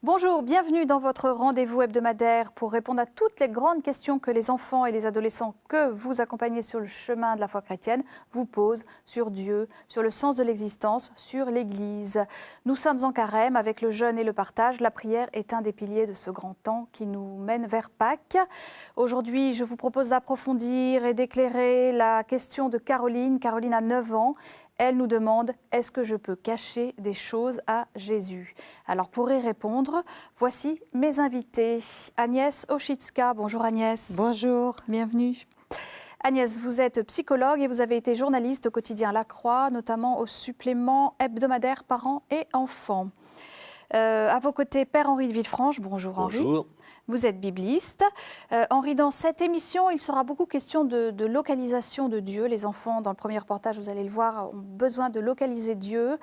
Bonjour, bienvenue dans votre rendez-vous hebdomadaire pour répondre à toutes les grandes questions que les enfants et les adolescents que vous accompagnez sur le chemin de la foi chrétienne vous posent sur Dieu, sur le sens de l'existence, sur l'Église. Nous sommes en carême avec le jeûne et le partage. La prière est un des piliers de ce grand temps qui nous mène vers Pâques. Aujourd'hui, je vous propose d'approfondir et d'éclairer la question de Caroline. Caroline a 9 ans. Elle nous demande « Est-ce que je peux cacher des choses à Jésus ?» Alors pour y répondre, voici mes invités. Agnès Oshitska. Bonjour Agnès. Bonjour. Bienvenue. Agnès, vous êtes psychologue et vous avez été journaliste au quotidien La Croix, notamment au supplément hebdomadaire Parents et Enfants. À vos côtés, Père Henri de Villefranche. Bonjour Henri. Bonjour. Vous êtes bibliste. Henri, dans cette émission, il sera beaucoup question de localisation de Dieu. Les enfants, dans le premier reportage, vous allez le voir, ont besoin de localiser Dieu.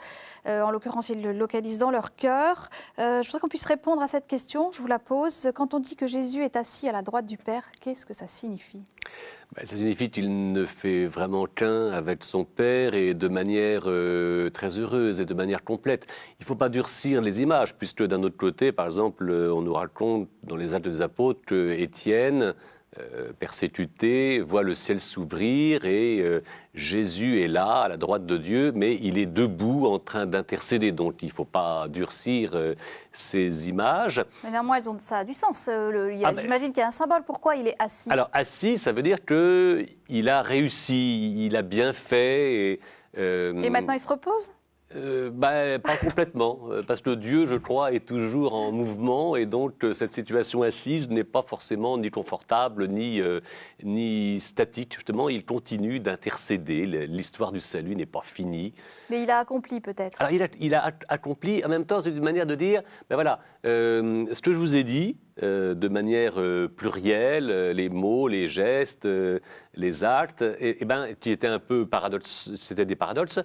En l'occurrence, ils le localisent dans leur cœur. Je voudrais qu'on puisse répondre à cette question. Je vous la pose. Quand on dit que Jésus est assis à la droite du Père, qu'est-ce que ça signifie ? Ça signifie qu'il ne fait vraiment qu'un avec son Père et de manière très heureuse et de manière complète. Il ne faut pas durcir les images, puisque d'un autre côté, par exemple, on nous raconte dans les Actes des Apôtres qu'Étienne, persécuté, voit le ciel s'ouvrir et Jésus est là, à la droite de Dieu, mais il est debout en train d'intercéder. Donc il ne faut pas durcir ces images. Mais néanmoins, ça a du sens. J'imagine qu'il y a un symbole. Pourquoi il est assis ? Alors assis, ça veut dire qu'il a réussi, il a bien fait. Et maintenant, il se repose ? Pas complètement, parce que Dieu, je crois, est toujours en mouvement et donc cette situation assise n'est pas forcément ni confortable ni statique. Justement, il continue d'intercéder. L'histoire du salut n'est pas finie. Mais il a accompli peut-être. Alors, il a accompli. En même temps, c'est une manière de dire, ce que je vous ai dit, de manière plurielle, les mots, les gestes, les actes, qui étaient un peu c'était des paradoxes,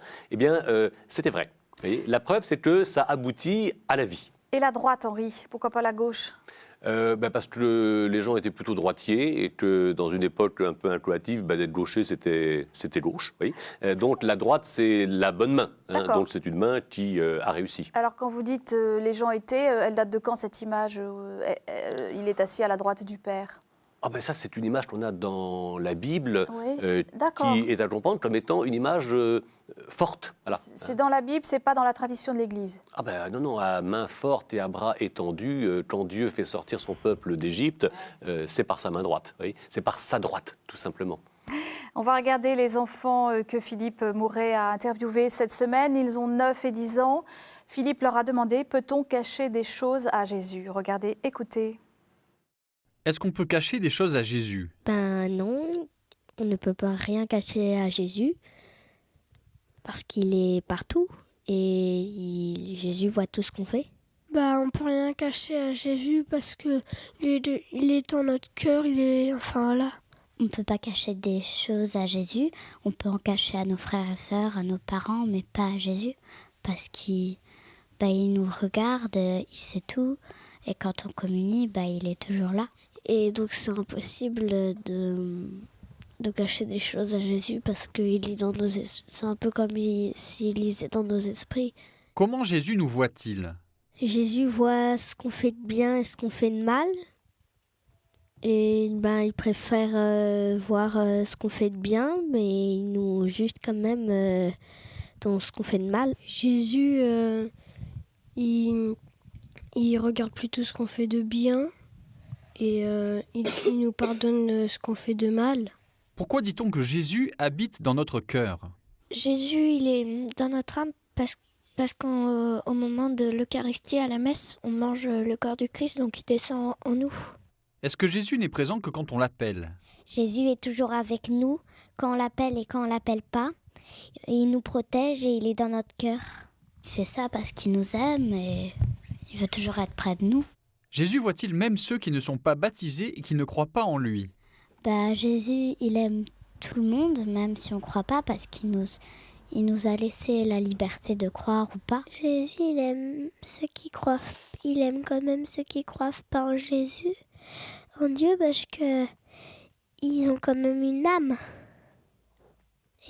c'était vrai. Vous voyez, la preuve, c'est que ça aboutit à la vie. Et la droite, Henri ? Pourquoi pas la gauche ? Parce que les gens étaient plutôt droitiers et que dans une époque un peu incluative, d'être gaucher, c'était gauche. Oui. Donc la droite, c'est la bonne main. Donc c'est une main qui a réussi. Alors quand vous dites les gens étaient, elle date de quand cette image il est assis à la droite du Père ? Ça, c'est une image qu'on a dans la Bible, oui. qui est à comprendre comme étant une image forte. Voilà. C'est dans la Bible, c'est pas dans la tradition de l'Église. Non, à main forte et à bras étendus, quand Dieu fait sortir son peuple d'Égypte, c'est par sa main droite. Oui, c'est par sa droite, tout simplement. On va regarder les enfants que Philippe Mouret a interviewés cette semaine. Ils ont 9 et 10 ans. Philippe leur a demandé, peut-on cacher des choses à Jésus ? Regardez, écoutez. Est-ce qu'on peut cacher des choses à Jésus ? Non, on ne peut pas rien cacher à Jésus parce qu'il est partout et Jésus voit tout ce qu'on fait. On peut rien cacher à Jésus parce que il est dans notre cœur, il est là. On ne peut pas cacher des choses à Jésus, on peut en cacher à nos frères et sœurs, à nos parents, mais pas à Jésus parce qu'il nous regarde, il sait tout et quand on communie, il est toujours là. Et donc c'est impossible de cacher des choses à Jésus parce qu'il lit dans c'est un peu comme s'il lisait dans nos esprits. Comment Jésus nous voit-il ? Jésus voit ce qu'on fait de bien et ce qu'on fait de mal. Et il préfère voir ce qu'on fait de bien, mais il nous juge quand même dans ce qu'on fait de mal. Jésus, il regarde plutôt ce qu'on fait de bien. Et il nous pardonne ce qu'on fait de mal. Pourquoi dit-on que Jésus habite dans notre cœur ? Jésus, il est dans notre âme parce qu'au moment de l'Eucharistie à la messe, on mange le corps du Christ, donc il descend en nous. Est-ce que Jésus n'est présent que quand on l'appelle ? Jésus est toujours avec nous, quand on l'appelle et quand on l'appelle pas. Il nous protège et il est dans notre cœur. Il fait ça parce qu'il nous aime et il veut toujours être près de nous. Jésus voit-il même ceux qui ne sont pas baptisés et qui ne croient pas en lui ? Jésus, il aime tout le monde, même si on ne croit pas, parce qu'il nous a laissé la liberté de croire ou pas. Jésus, il aime ceux qui croient. Il aime quand même ceux qui croient pas en Jésus, en Dieu, parce que ils ont quand même une âme.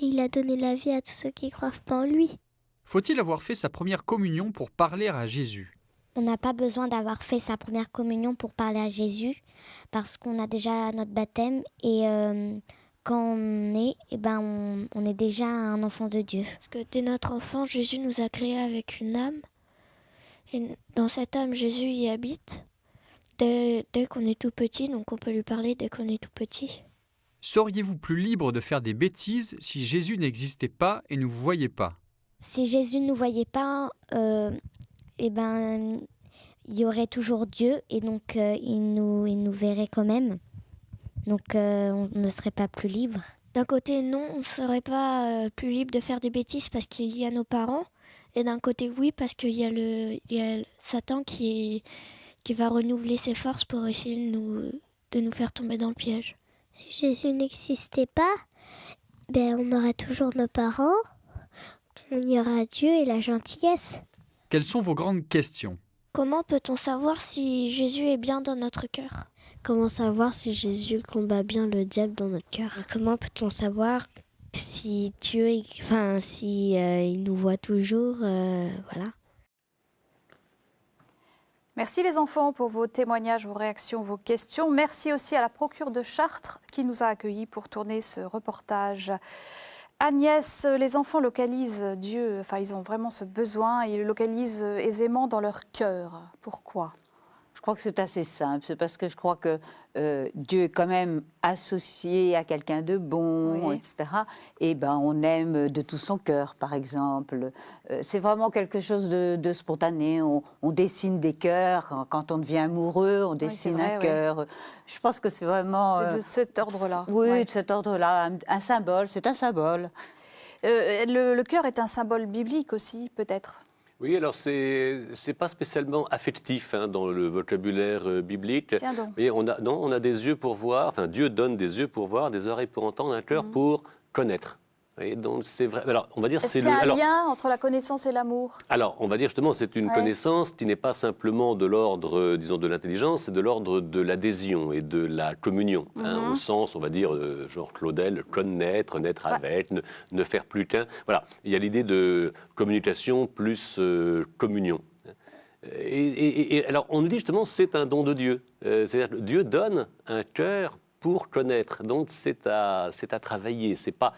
Et il a donné la vie à tous ceux qui croient pas en lui. Faut-il avoir fait sa première communion pour parler à Jésus ? on n'a pas besoin d'avoir fait sa première communion pour parler à Jésus, parce qu'on a déjà notre baptême et quand on est, on est déjà un enfant de Dieu. Parce que dès notre enfant, Jésus nous a créés avec une âme. Et dans cette âme, Jésus y habite. Dès qu'on est tout petit, donc on peut lui parler dès qu'on est tout petit. Seriez-vous plus libre de faire des bêtises si Jésus n'existait pas et ne vous voyait pas? Si Jésus ne nous voyait pas, il y aurait toujours Dieu et donc il nous verrait quand même. Donc on ne serait pas plus libre. D'un côté, non, on ne serait pas plus libre de faire des bêtises parce qu'il y a nos parents. Et d'un côté, oui, parce qu'il y a Satan qui va renouveler ses forces pour essayer de nous faire tomber dans le piège. Si Jésus n'existait pas, on aurait toujours nos parents, il y aura Dieu et la gentillesse. Quelles sont vos grandes questions? Comment peut-on savoir si Jésus est bien dans notre cœur? Comment savoir si Jésus combat bien le diable dans notre cœur? Comment peut-on savoir si Dieu, il nous voit toujours, voilà. Merci les enfants pour vos témoignages, vos réactions, vos questions. Merci aussi à la procure de Chartres qui nous a accueillis pour tourner ce reportage. Agnès, les enfants localisent Dieu, ils ont vraiment ce besoin, ils le localisent aisément dans leur cœur. Pourquoi ? Je crois que c'est assez simple, c'est parce que je crois que Dieu est quand même associé à quelqu'un de bon, Oui. etc. Et on aime de tout son cœur, par exemple. C'est vraiment quelque chose de spontané. On dessine des cœurs. Quand on devient amoureux, on dessine vrai, un cœur. Je pense que c'est vraiment... C'est de cet ordre-là. Oui, Ouais. de cet ordre-là. Un symbole, c'est un symbole. Le cœur est un symbole biblique aussi, peut-être. Oui, alors c'est pas spécialement affectif dans le vocabulaire biblique. Tiens donc. Vous voyez, on a des yeux pour voir, Dieu donne des yeux pour voir, des oreilles pour entendre, un cœur pour connaître. Vous voyez, donc c'est vrai. Alors, on va dire Est-ce qu'il y a un lien entre la connaissance et l'amour ? Alors, on va dire justement, c'est une connaissance qui n'est pas simplement de l'ordre, disons, de l'intelligence, c'est de l'ordre de l'adhésion et de la communion, au sens, on va dire, genre Claudel, connaître, naître avec, ne faire plus qu'un. Voilà, il y a l'idée de communication plus communion. Et alors, on nous dit justement, c'est un don de Dieu. C'est-à-dire que Dieu donne un cœur pour connaître. Donc, c'est à travailler. C'est pas...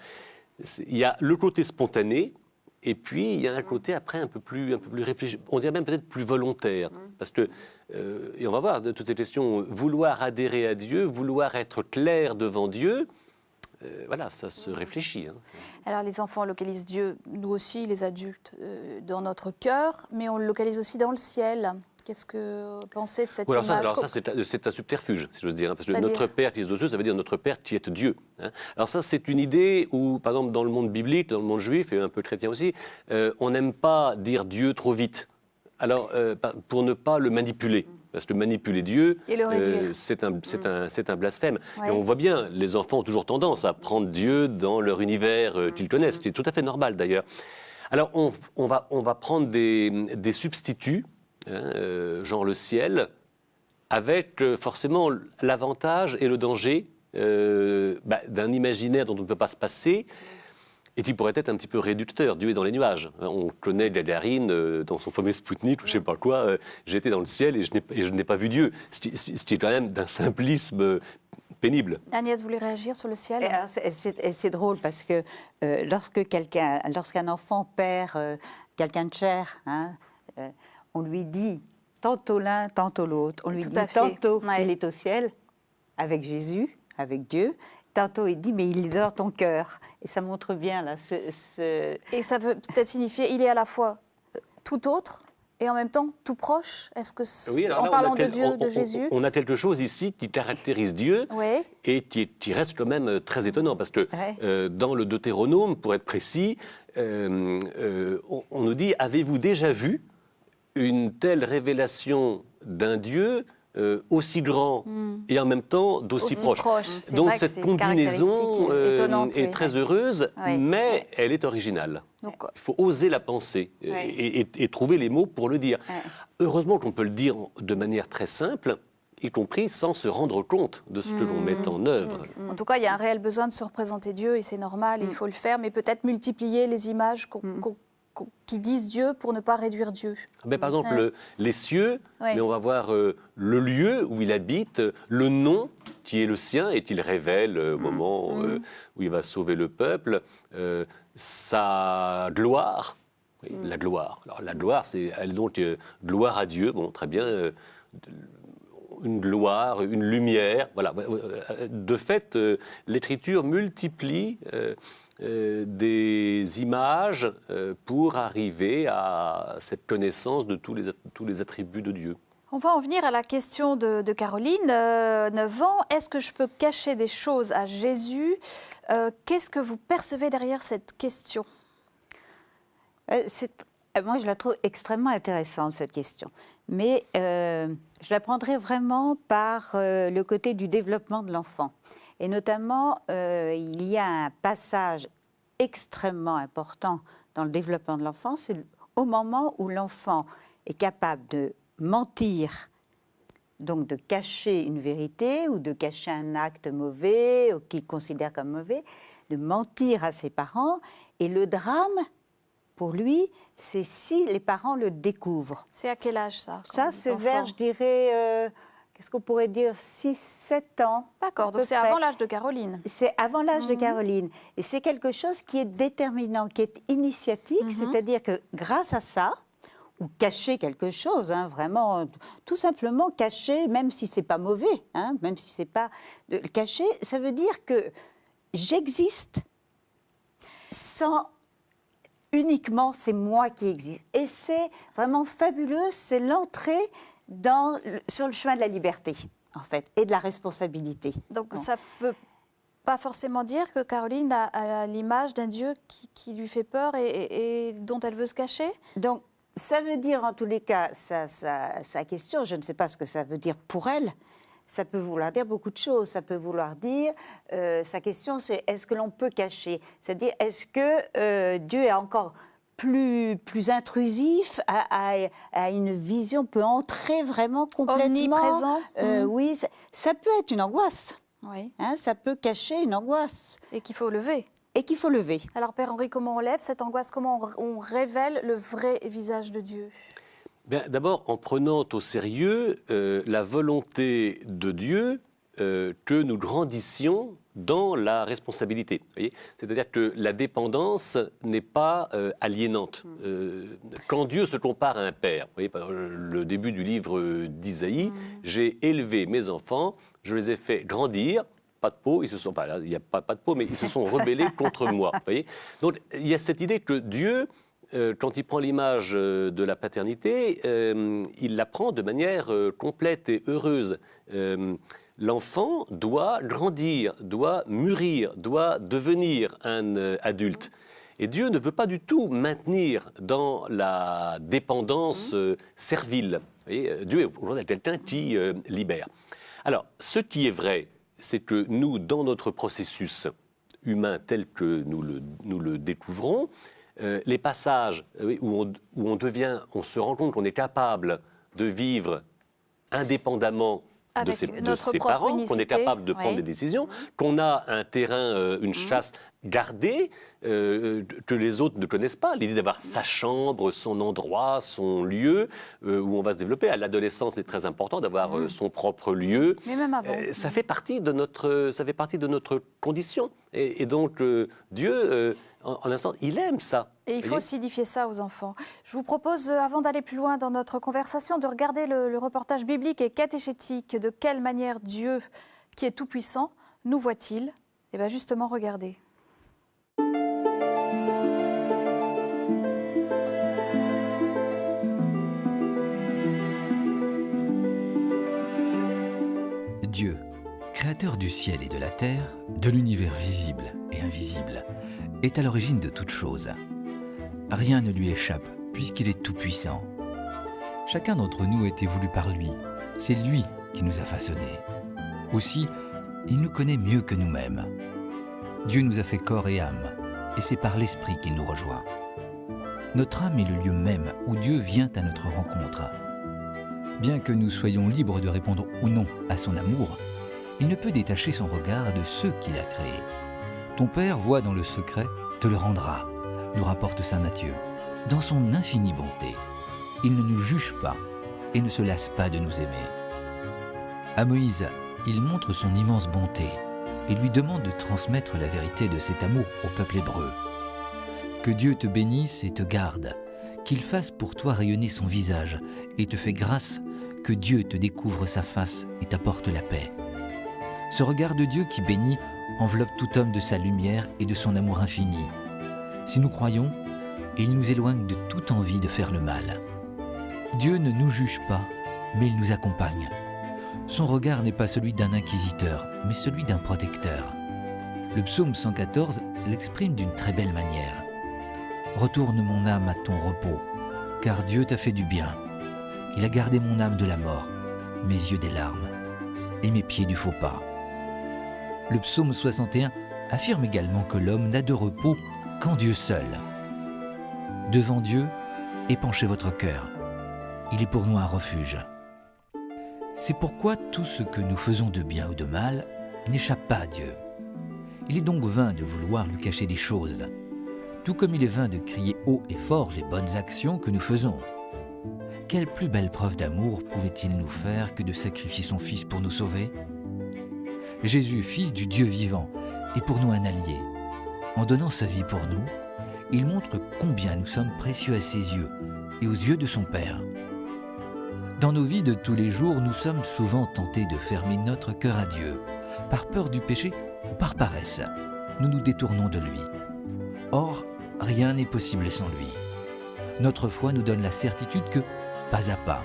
Il y a le côté spontané, et puis il y a un côté après un peu plus réfléchi, on dirait même peut-être plus volontaire. Parce que, et on va voir de toutes ces questions, vouloir adhérer à Dieu, vouloir être clair devant Dieu, voilà, ça se réfléchit. Alors les enfants localisent Dieu, nous aussi les adultes, dans notre cœur, mais on le localise aussi dans le ciel. Qu'est-ce que vous pensez de cette image ? Alors ça c'est un subterfuge, si j'ose dire, parce que notre Père qui est aux cieux, ça veut dire notre Père qui est Dieu. Alors ça, c'est une idée où, par exemple, dans le monde biblique, dans le monde juif, et un peu chrétien aussi, on n'aime pas dire Dieu trop vite. Alors, pour ne pas le manipuler. Parce que manipuler Dieu, c'est un blasphème. Ouais. Et on voit bien, les enfants ont toujours tendance à prendre Dieu dans leur univers qu'ils connaissent, ce qui est tout à fait normal d'ailleurs. Alors, on va prendre des substituts, genre le ciel, avec forcément l'avantage et le danger d'un imaginaire dont on ne peut pas se passer, et qui pourrait être un petit peu réducteur. Dieu est dans les nuages. On connaît Gagarine dans son premier Spoutnik, je ne sais pas quoi, j'étais dans le ciel et je n'ai pas vu Dieu. Ce qui est quand même d'un simplisme pénible. Agnès, vous voulez réagir sur le ciel ? C'est drôle parce que lorsqu'un enfant perd quelqu'un de cher, on lui dit tantôt l'un, tantôt l'autre. On lui dit tantôt qu'il est au ciel avec Jésus, avec Dieu. Tantôt il dit mais il est dans ton cœur. Et ça montre bien là. Et ça veut peut-être signifier il est à la fois tout autre et en même temps tout proche. Est-ce que en parlant de Dieu, de Jésus, on a quelque chose ici qui caractérise Dieu et qui reste quand même très étonnant parce que dans le Deutéronome, pour être précis, on nous dit avez-vous déjà vu une telle révélation d'un Dieu aussi grand et en même temps d'aussi proche. Donc cette combinaison est très heureuse, mais elle est originale. Donc, il faut oser la penser et trouver les mots pour le dire. Heureusement qu'on peut le dire de manière très simple, y compris sans se rendre compte de ce que l'on met en œuvre. En tout cas, il y a un réel besoin de se représenter Dieu et c'est normal, il faut le faire, mais peut-être multiplier les images qui disent Dieu pour ne pas réduire Dieu. Mais par exemple, les cieux, Oui. mais on va voir le lieu où il habite, le nom qui est le sien et qu'il révèle au moment où il va sauver le peuple, sa gloire. Oui, la gloire. Alors, la gloire, c'est donc gloire à Dieu. Bon, très bien. Une gloire, une lumière. Voilà. De fait, l'Écriture multiplie des images pour arriver à cette connaissance de tous les attributs de Dieu. On va en venir à la question de Caroline, 9 ans. Est-ce que je peux cacher des choses à Jésus? Qu'est-ce que vous percevez derrière cette question? Moi, je la trouve extrêmement intéressante, cette question. Mais je la prendrai vraiment par le côté du développement de l'enfant. Et notamment, il y a un passage extrêmement important dans le développement de l'enfant, c'est au moment où l'enfant est capable de mentir, donc de cacher une vérité ou de cacher un acte mauvais ou qu'il considère comme mauvais, de mentir à ses parents. Et le drame, pour lui, c'est si les parents le découvrent. C'est à quel âge ça? Ça, c'est vers, je dirais, qu'est-ce qu'on pourrait dire, 6-7 ans. D'accord, donc c'est avant l'âge de Caroline. C'est avant l'âge de Caroline. Et c'est quelque chose qui est déterminant, qui est initiatique, c'est-à-dire que grâce à ça, ou cacher quelque chose, hein, vraiment, tout simplement cacher, même si c'est pas mauvais, hein, même si c'est pas... Cacher, ça veut dire que j'existe sans... Uniquement, c'est moi qui existe. Et c'est vraiment fabuleux, c'est l'entrée sur le chemin de la liberté, en fait, et de la responsabilité. Donc ça ne veut pas forcément dire que Caroline a l'image d'un Dieu qui lui fait peur et dont elle veut se cacher? Donc, ça veut dire, en tous les cas, sa question, je ne sais pas ce que ça veut dire pour elle, ça peut vouloir dire beaucoup de choses. Ça peut vouloir dire, sa question c'est, est-ce que l'on peut cacher? C'est-à-dire, est-ce que Dieu est encore plus intrusif, a une vision, peut entrer vraiment complètement... Omniprésent. Oui, ça peut être une angoisse. Oui. Hein, ça peut cacher une angoisse. Et qu'il faut lever. Et qu'il faut lever. Alors, Père Henri, comment on lève cette angoisse? Comment on révèle le vrai visage de Dieu? Bien, d'abord, en prenant au sérieux la volonté de Dieu que nous grandissions dans la responsabilité. C'est-à-dire que la dépendance n'est pas aliénante. Quand Dieu se compare à un père, vous voyez, par le début du livre d'Isaïe, j'ai élevé mes enfants, je les ai fait grandir. Pas de peau, ils se sont, enfin, il n'y a pas de peau, mais ils se sont rebellés contre moi. Vous voyez. Donc, il y a cette idée que Dieu, quand il prend l'image de la paternité, il la prend de manière complète et heureuse. L'enfant doit grandir, doit mûrir, doit devenir un adulte. Et Dieu ne veut pas du tout maintenir dans la dépendance servile. Vous voyez, Dieu est aujourd'hui quelqu'un qui libère. Alors, ce qui est vrai, c'est que nous, dans notre processus humain tel que nous le découvrons, les passages où on se rend compte qu'on est capable de vivre indépendamment de ses parents, qu'on est capable de prendre des décisions, qu'on a un terrain, une chasse gardée, que les autres ne connaissent pas. L'idée d'avoir sa chambre, son endroit, son lieu où on va se développer. À l'adolescence, c'est très important d'avoir son propre lieu. Mais même avant. Ça fait partie de notre condition. Et donc, Dieu, en un sens, il aime ça. Et il faut signifier ça aux enfants. Je vous propose, avant d'aller plus loin dans notre conversation, de regarder le reportage biblique et catéchétique. De quelle manière Dieu, qui est tout-puissant, nous voit-il? Eh bien justement, regardez. Dieu, créateur du ciel et de la terre, de l'univers visible et invisible, est à l'origine de toutes choses. Rien ne lui échappe, puisqu'il est tout-puissant. Chacun d'entre nous a été voulu par lui. C'est lui qui nous a façonnés. Aussi, il nous connaît mieux que nous-mêmes. Dieu nous a fait corps et âme, et c'est par l'Esprit qu'il nous rejoint. Notre âme est le lieu même où Dieu vient à notre rencontre. Bien que nous soyons libres de répondre ou non à son amour, il ne peut détacher son regard de ceux qu'il a créés. Ton Père voit dans le secret, te le rendra, nous rapporte saint Matthieu. Dans son infinie bonté, il ne nous juge pas et ne se lasse pas de nous aimer. À Moïse, il montre son immense bonté et lui demande de transmettre la vérité de cet amour au peuple hébreu. Que Dieu te bénisse et te garde, qu'il fasse pour toi rayonner son visage et te fait grâce, que Dieu te découvre sa face et t'apporte la paix. Ce regard de Dieu qui bénit enveloppe tout homme de sa lumière et de son amour infini. Si nous croyons, il nous éloigne de toute envie de faire le mal. Dieu ne nous juge pas, mais il nous accompagne. Son regard n'est pas celui d'un inquisiteur, mais celui d'un protecteur. Le psaume 114 l'exprime d'une très belle manière. « Retourne mon âme à ton repos, car Dieu t'a fait du bien. Il a gardé mon âme de la mort, mes yeux des larmes, et mes pieds du faux pas. » Le psaume 61 affirme également que l'homme n'a de repos qu'en Dieu seul. Devant Dieu, épanchez votre cœur. Il est pour nous un refuge. C'est pourquoi tout ce que nous faisons de bien ou de mal n'échappe pas à Dieu. Il est donc vain de vouloir lui cacher des choses, tout comme il est vain de crier haut et fort les bonnes actions que nous faisons. Quelle plus belle preuve d'amour pouvait-il nous faire que de sacrifier son Fils pour nous sauver ? Jésus, Fils du Dieu vivant, est pour nous un allié. En donnant sa vie pour nous, il montre combien nous sommes précieux à ses yeux et aux yeux de son Père. Dans nos vies de tous les jours, nous sommes souvent tentés de fermer notre cœur à Dieu, par peur du péché ou par paresse. Nous nous détournons de lui. Or, rien n'est possible sans lui. Notre foi nous donne la certitude que, pas à pas,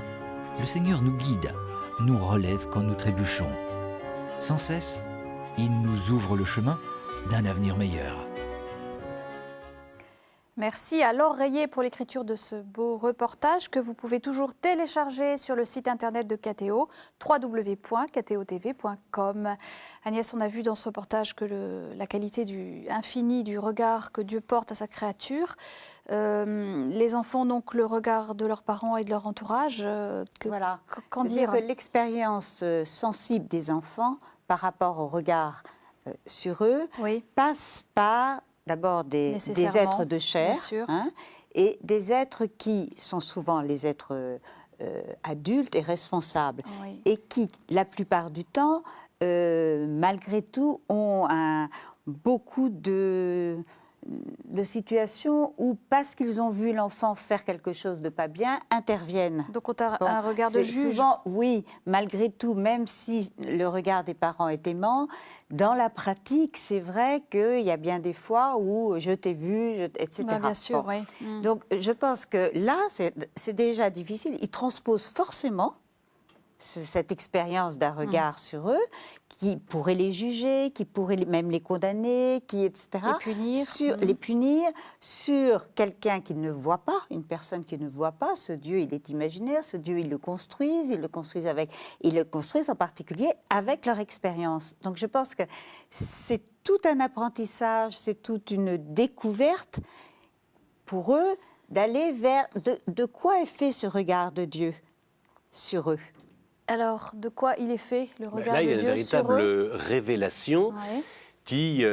le Seigneur nous guide, nous relève quand nous trébuchons. Sans cesse, il nous ouvre le chemin d'un avenir meilleur. Merci à Laure Rayet pour l'écriture de ce beau reportage que vous pouvez toujours télécharger sur le site internet de KTO, www.ktotv.com. Agnès, on a vu dans ce reportage que la qualité infinie du regard que Dieu porte à sa créature. Les enfants ont donc le regard de leurs parents et de leur entourage. Voilà. Qu'en dire ? C'est-à-dire que l'expérience sensible des enfants par rapport au regard sur eux passe par d'abord des êtres de chair et des êtres qui sont souvent les êtres adultes et responsables et qui, la plupart du temps, malgré tout, ont beaucoup de situations où, parce qu'ils ont vu l'enfant faire quelque chose de pas bien, interviennent. Donc on a un regard de juge. Souvent, oui, malgré tout, même si le regard des parents est aimant, dans la pratique, c'est vrai qu'il y a bien des fois où je t'ai vu, etc. Bien sûr, oui. Donc je pense que là, c'est déjà difficile. Ils transposent forcément cette expérience d'un regard sur eux, qui pourrait les juger, qui pourrait même les condamner, etc. Les punir sur quelqu'un qui ne voit pas, une personne qui ne voit pas. Ce Dieu, il est imaginaire, ce Dieu, ils le construisent en particulier avec leur expérience. Donc je pense que c'est tout un apprentissage, c'est toute une découverte pour eux d'aller vers de quoi est fait ce regard de Dieu sur eux. Alors, de quoi il est fait, le regard de Dieu sur eux ? Là, il y a une véritable révélation qui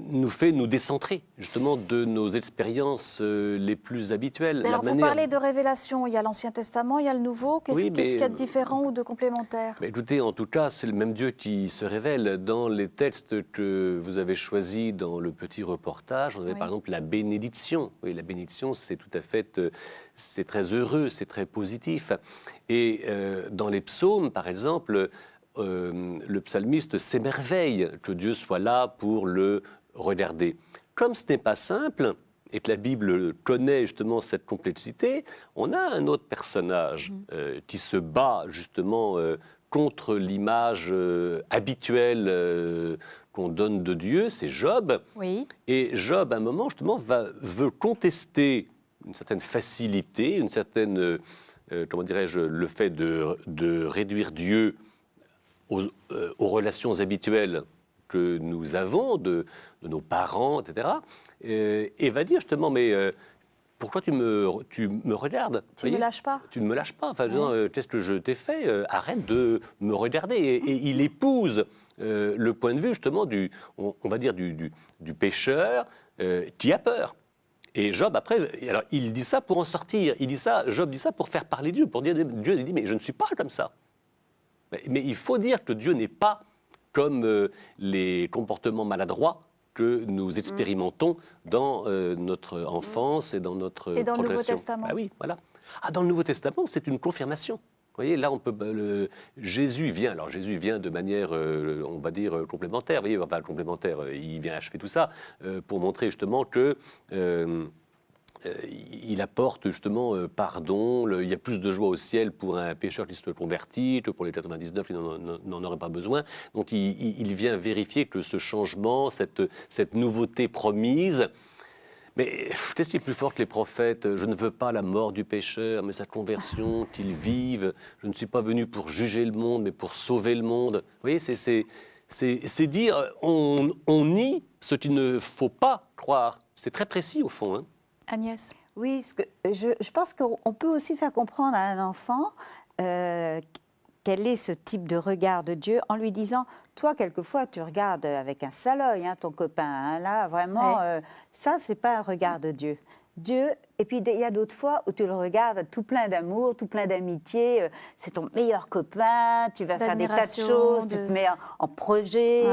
nous fait nous décentrer, justement, de nos expériences les plus habituelles. Mais alors, vous parlez de révélation, il y a l'Ancien Testament, il y a le Nouveau. Qu'est-ce qu'il y a de différent ou de complémentaire ? Écoutez, en tout cas, c'est le même Dieu qui se révèle. Dans les textes que vous avez choisis dans le petit reportage, on avait par exemple la bénédiction. Oui, la bénédiction, c'est tout à fait... c'est très heureux, c'est très positif. Et dans les psaumes, par exemple... le psalmiste s'émerveille que Dieu soit là pour le regarder. Comme ce n'est pas simple, et que la Bible connaît justement cette complexité, on a un autre personnage qui se bat justement contre l'image habituelle qu'on donne de Dieu, c'est Job. Oui. Et Job, à un moment, justement, veut contester une certaine facilité, une certaine, comment dirais-je, le fait de réduire Dieu aux relations habituelles que nous avons de nos parents, etc. Et va dire justement, mais pourquoi tu me regardes ? Tu ne me lâches pas. Tu ne me lâches pas. Enfin, qu'est-ce que je t'ai fait ? Arrête de me regarder. Et il épouse le point de vue justement on va dire du pécheur qui a peur. Et Job, après, alors, il dit ça pour en sortir. Job dit ça pour faire parler Dieu, pour dire, Dieu il dit, mais je ne suis pas comme ça. Mais il faut dire que Dieu n'est pas comme les comportements maladroits que nous expérimentons dans notre enfance et dans notre progression. Et dans le Nouveau Testament. Ah oui, voilà. Ah, dans le Nouveau Testament, c'est une confirmation. Vous voyez, là, Jésus vient de manière, on va dire, complémentaire. Vous voyez, enfin, complémentaire, il vient achever tout ça pour montrer justement que il apporte justement pardon. Il y a plus de joie au ciel pour un pécheur qui se convertit que pour les 99, il n'en aurait pas besoin. Donc, il vient vérifier que ce changement, cette nouveauté promise. Mais qu'est-ce qui est plus fort que les prophètes? Je ne veux pas la mort du pécheur, mais sa conversion, qu'il vive. Je ne suis pas venu pour juger le monde, mais pour sauver le monde. Vous voyez, c'est dire, on nie ce qu'il ne faut pas croire. C'est très précis au fond. Hein. Agnès? Oui, je pense qu'on peut aussi faire comprendre à un enfant quel est ce type de regard de Dieu en lui disant, toi, quelquefois, tu regardes avec un sale œil ton copain. Hein, là, vraiment, ça, c'est pas un regard de Dieu. Dieu, et puis il y a d'autres fois où tu le regardes tout plein d'amour, tout plein d'amitié. C'est ton meilleur copain, tu vas faire des tas de choses, tu te mets en projet.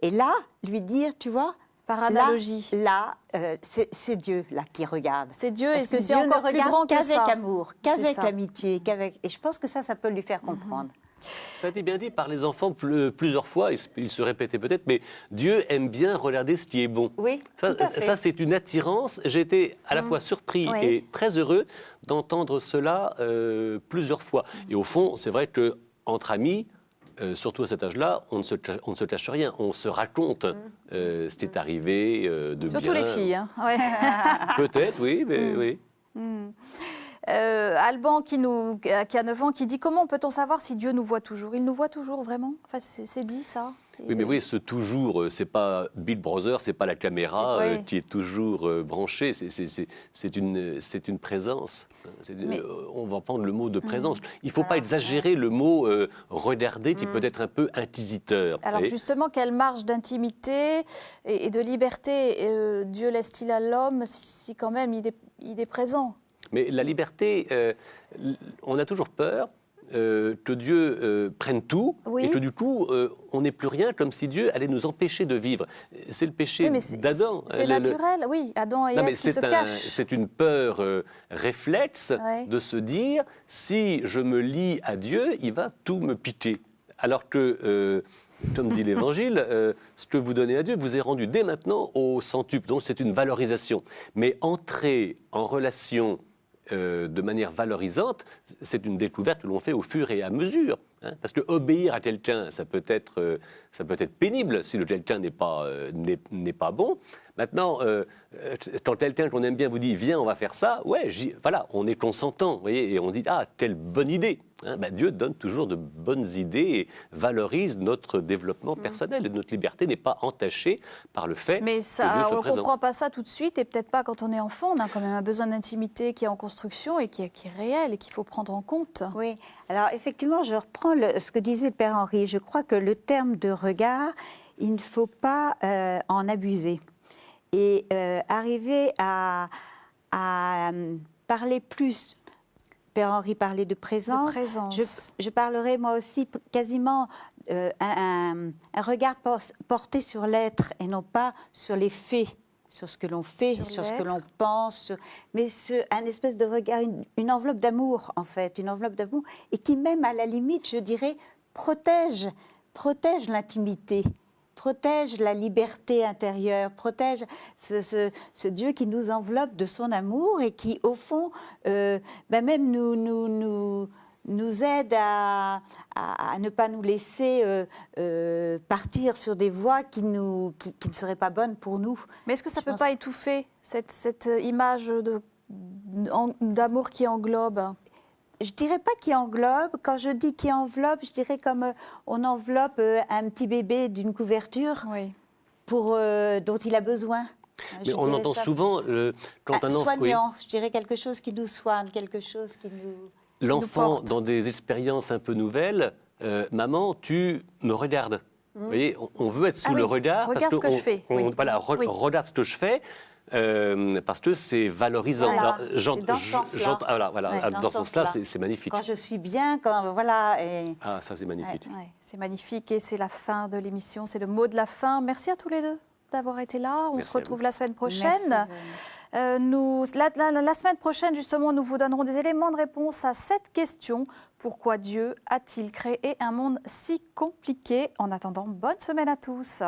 Et là, lui dire, tu vois, par analogie. Là, c'est Dieu là qui regarde. C'est Dieu, et c'est Dieu encore ne plus grand regarde que ça. qu'avec amour, qu'avec amitié, et je pense que ça peut lui faire comprendre. Ça a été bien dit par les enfants plusieurs fois, ils se répétaient peut-être, mais Dieu aime bien regarder ce qui est bon. Oui, tout à fait. Ça, c'est une attirance. J'ai été à la fois surpris et très heureux d'entendre cela plusieurs fois. Et au fond, c'est vrai qu'entre amis, surtout à cet âge-là, on ne se cache rien. On se raconte ce qui est arrivé de surtout bien. Les filles. Hein. Ouais. Peut-être, oui, mais oui. Alban, qui a 9 ans, qui dit « Comment peut-on savoir si Dieu nous voit toujours ?» Il nous voit toujours, vraiment? Enfin, c'est dit, ça? Oui, mais oui, ce toujours, c'est pas Big Brother, c'est pas la caméra qui est toujours branchée, c'est une présence. On va prendre le mot de présence. Il ne faut pas exagérer le mot regarder, qui peut être un peu inquisiteur. Alors justement, quelle marge d'intimité et de liberté Dieu laisse-t-il à l'homme si quand même il est présent? Mais la liberté, on a toujours peur que Dieu prenne tout et que du coup, on n'ait plus rien, comme si Dieu allait nous empêcher de vivre. C'est le péché d'Adam. C'est naturel, oui. Adam et Ève qui se cachent. C'est une peur réflexe de se dire, si je me lie à Dieu, il va tout me piquer. Alors que, comme dit l'Évangile, ce que vous donnez à Dieu vous est rendu dès maintenant au centuple. Donc c'est une valorisation. Mais entrer en relation de manière valorisante, c'est une découverte que l'on fait au fur et à mesure. Hein, parce que obéir à quelqu'un, ça peut être pénible si le quelqu'un n'est pas bon. Maintenant, quand quelqu'un qu'on aime bien vous dit « viens, on va faire ça », voilà, on est consentant, vous voyez, et on dit « ah, quelle bonne idée ». Hein, Dieu donne toujours de bonnes idées et valorise notre développement personnel. Et notre liberté n'est pas entachée par le fait mais que Dieu soit présent. On ne comprend pas ça tout de suite, et peut-être pas quand on est enfant. On a quand même un besoin d'intimité qui est en construction et qui est réel et qu'il faut prendre en compte. Oui, alors effectivement, je reprends ce que disait le Père Henri. Je crois que le terme de regard, il ne faut pas en abuser. Et arriver à parler plus... Père Henri parlait de présence. Je parlerai moi aussi quasiment un regard porté sur l'être et non pas sur les faits, sur ce que l'on fait, sur ce que l'on pense, mais un espèce de regard, une enveloppe d'amour en fait, une enveloppe d'amour et qui même à la limite, je dirais, protège l'intimité. Protège la liberté intérieure, protège ce Dieu qui nous enveloppe de son amour et qui, au fond, même nous aide à ne pas nous laisser partir sur des voies qui ne seraient pas bonnes pour nous. Mais est-ce que ça ne peut pas étouffer cette image d'amour qui englobe ? Je dirais pas qui englobe. Quand je dis qui enveloppe, je dirais comme on enveloppe un petit bébé d'une couverture dont il a besoin. Mais on entend souvent quand un enfant... Soignant, je dirais quelque chose qui nous soigne, quelque chose qui nous... L'enfant, dans des expériences un peu nouvelles, maman, tu me regardes. Vous voyez, on veut être sous le regard. Regarde ce que je fais. Voilà, regarde ce que je fais. parce que c'est valorisant. Voilà, Alors, c'est dans ce sens-là. voilà, dans ce sens-là, c'est magnifique. Quand je suis bien, quand voilà. Ah, ça c'est magnifique. Ouais, c'est magnifique et c'est la fin de l'émission, c'est le mot de la fin. Merci à tous les deux d'avoir été là. On se retrouve la semaine prochaine. La semaine prochaine, justement, nous vous donnerons des éléments de réponse à cette question. Pourquoi Dieu a-t-il créé un monde si compliqué? En attendant, bonne semaine à tous.